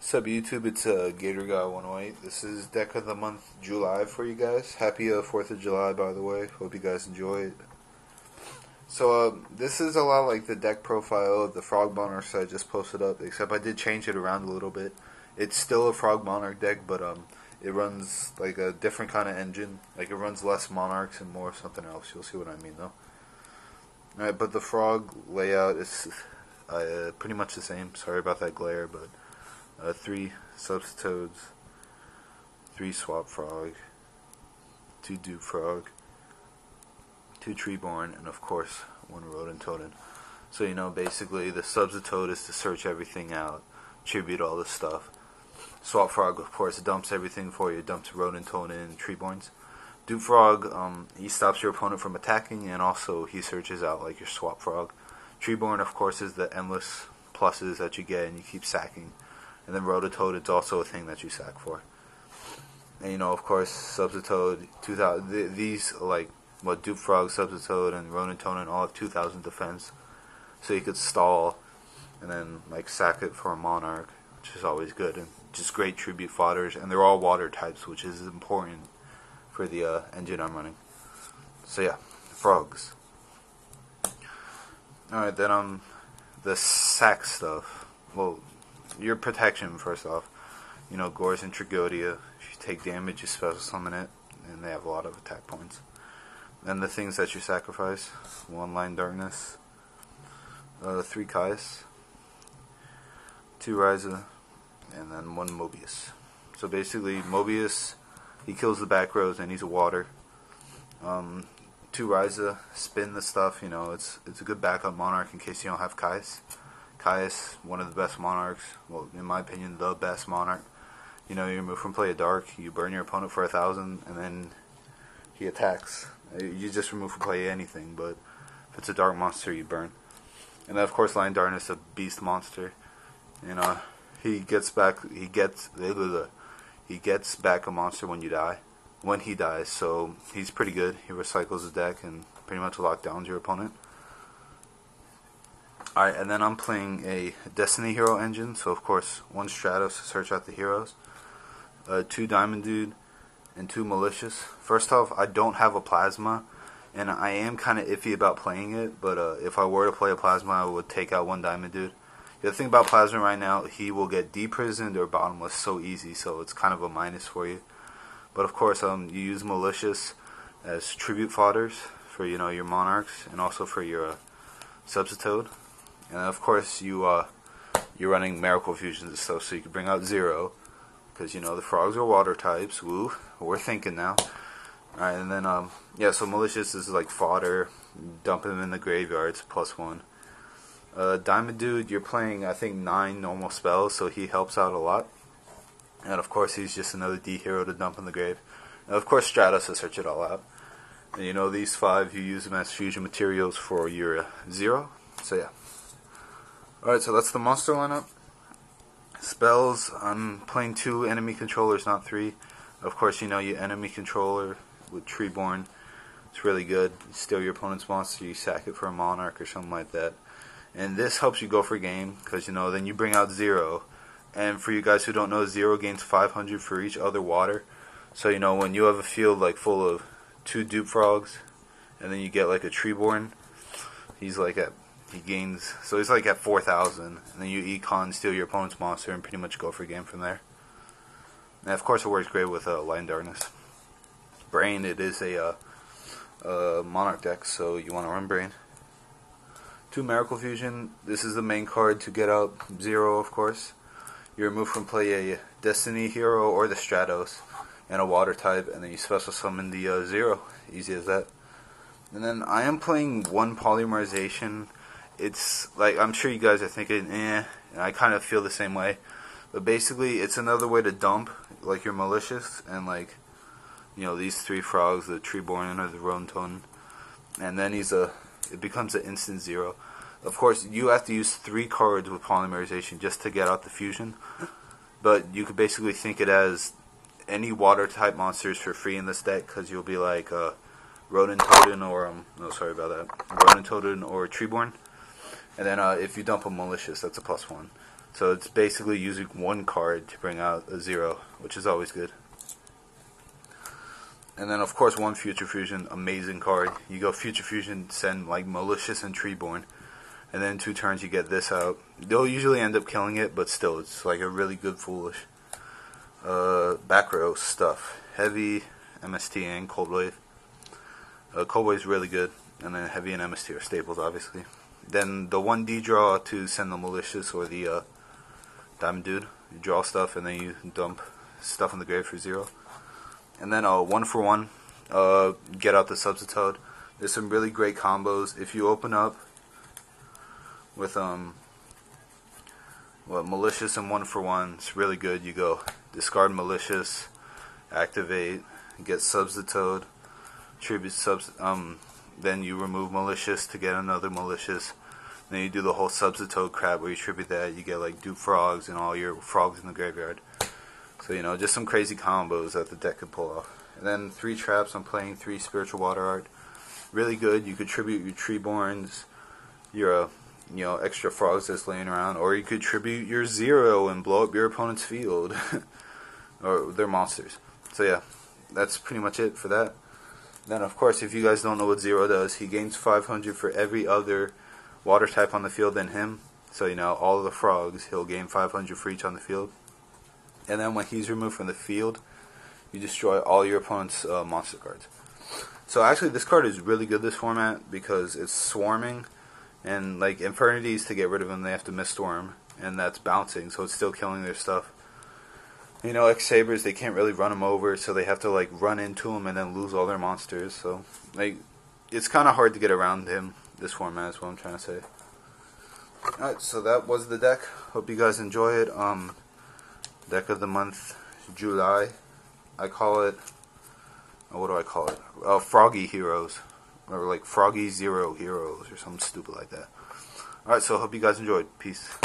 What's up, YouTube? It's Gator Guy 108. This is deck of the month July for you guys. Happy 4th of July, by the way. Hope you guys enjoy it. So, this is a lot like the deck profile of the Frog Monarchs I just posted up, except I did change it around a little bit. It's still a Frog Monarch deck, but it runs like a different kind of engine. Like, it runs less Monarchs and more something else. You'll see what I mean, though. Alright, but the Frog layout is pretty much the same. Sorry about that glare, but 3 Substoads, 3 Swap Frog, 2 Dupe Frog, 2 Treeborn, and of course 1 Rodent Totem. So basically the Substoad is to search everything out, tribute all this stuff. Swap Frog, of course, dumps everything for you, dumps Rodent Totem and Treeborns. Dupe Frog, he stops your opponent from attacking, and also he searches out like your Swap Frog. Treeborn, of course, is the endless pluses that you get and you keep sacking. And then Rototoad, it's also a thing that you sack for. And of course, Substoad, 2000. These Dupe Frog, Substoad, and Rodent Totem all have 2000 defense, so you could stall and then sack it for a Monarch, which is always good, and just great tribute fodders. And they're all water types, which is important for the engine I'm running. So yeah, frogs. All right, then the sack stuff. Well, your protection, first off. Gorz and Tragoedia. If you take damage, you special summon it, and they have a lot of attack points. Then the things that you sacrifice: 1 Line Darkness, 3 Kais, 2 Ryza, and then 1 Mobius. So basically, Mobius, he kills the back rows and he's a water. 2 Ryza, spin the stuff. It's a good backup Monarch in case you don't have Kais. Kais, one of the best Monarchs. Well, in my opinion, the best Monarch. You remove from play a Dark, you burn your opponent for 1000, and then he attacks. You just remove from play anything, but if it's a Dark monster, you burn. And then, of course, Line Darkness, a beast monster. He gets back. He gets back a monster when you die. When he dies, so he's pretty good. He recycles the deck and pretty much lockdowns your opponent. Alright, and then I'm playing a Destiny Hero engine, so of course 1 Stratos to search out the heroes, 2 Diamond Dude, and 2 Malicious. First off, I don't have a Plasma, and I am kind of iffy about playing it, but if I were to play a Plasma, I would take out 1 Diamond Dude. The thing about Plasma right now, he will get deprisoned or bottomless so easy, so it's kind of a minus for you. But of course, you use Malicious as tribute fodders for your Monarchs, and also for your Substoad. And of course, you're running Miracle Fusions and stuff, so you can bring out Zero, because the frogs are water types. Woo, we're thinking now. Alright, and then so Malicious is like fodder. Dump him in the graveyard. It's +1. Diamond Dude, you're playing I think 9 normal spells, so he helps out a lot. And of course, he's just another D hero to dump in the grave. And of course, Stratos to search it all out. And these 5, you use them as fusion materials for your Zero. So yeah. Alright, so that's the monster lineup. Spells, I'm playing 2 enemy controllers, not 3. Of course, your enemy controller with Treeborn. It's really good. You steal your opponent's monster, you sack it for a Monarch or something like that. And this helps you go for game, because then you bring out Zero. And for you guys who don't know, Zero gains 500 for each other water. So when you have a field full of 2 Dupe Frogs, and then you get a Treeborn, he's he's at 4,000, and then you econ, steal your opponent's monster, and pretty much go for game from there. And of course, it works great with Line Darkness. Brain, it is a Monarch deck, so you want to run Brain. 2 Miracle Fusion. This is the main card to get out Zero, of course. You remove from play a Destiny Hero or the Stratos, and a water type, and then you special summon the Zero. Easy as that. And then I am playing 1 Polymerization. It's I'm sure you guys are thinking, and I kind of feel the same way. But basically, it's another way to dump, your Malicious, and these 3 frogs, the Treeborn or the Rodent Totem. And then it becomes an instant Zero. Of course, you have to use 3 cards with Polymerization just to get out the fusion. But you could basically think it as any water type monsters for free in this deck, because you'll be Rodent Totem or Rodent Totem or Treeborn. And then if you dump a Malicious, that's a +1. So it's basically using one card to bring out a 0, which is always good. And then of course one Future Fusion, amazing card. You go Future Fusion, send like Malicious and Treeborn, and then in 2 turns you get this out. They'll usually end up killing it, but still, it's like a really good Foolish. Back row stuff. Heavy, MST, and Cold Wave. Cold Wave is really good, and then Heavy and MST are staples, obviously. Then the 1D draw to send the Malicious or the Diamond Dude. You draw stuff, and then you dump stuff in the grave for 0. And then 1-for-1, get out the Substitoad. There's some really great combos. If you open up with Malicious and 1-for-1, it's really good. You go discard Malicious, activate, get Substitoad, tribute then you remove Malicious to get another Malicious. Then you do the whole Substitoad crap where you tribute that. You get like Dupe Frogs and all your frogs in the graveyard. So, you know, just some crazy combos that the deck could pull off. And then 3 traps. I'm playing 3 Spiritual Water Art. Really good. You could tribute your Treeborns, your extra frogs that's laying around, or you could tribute your 0 and blow up your opponent's field, or their monsters. So yeah, that's pretty much it for that. Then of course, if you guys don't know what 0 does, he gains 500 for every other water type on the field than him. So, you know, all of the frogs, he'll gain 500 for each on the field. And then when he's removed from the field, you destroy all your opponent's monster cards. So actually this card is really good this format because it's swarming, and like Infernities, to get rid of them they have to Miststorm, and that's bouncing, so it's still killing their stuff. You know, X-Sabers, they can't really run them over, so they have to like run into them and then lose all their monsters. So like, it's kind of hard to get around him this format is what I'm trying to say. Alright, so that was the deck. Hope you guys enjoy it. Deck of the month, July. I call it, what do I call it? Froggy Heroes. Or like Froggy 0 Heroes or something stupid like that. Alright, so hope you guys enjoyed. Peace.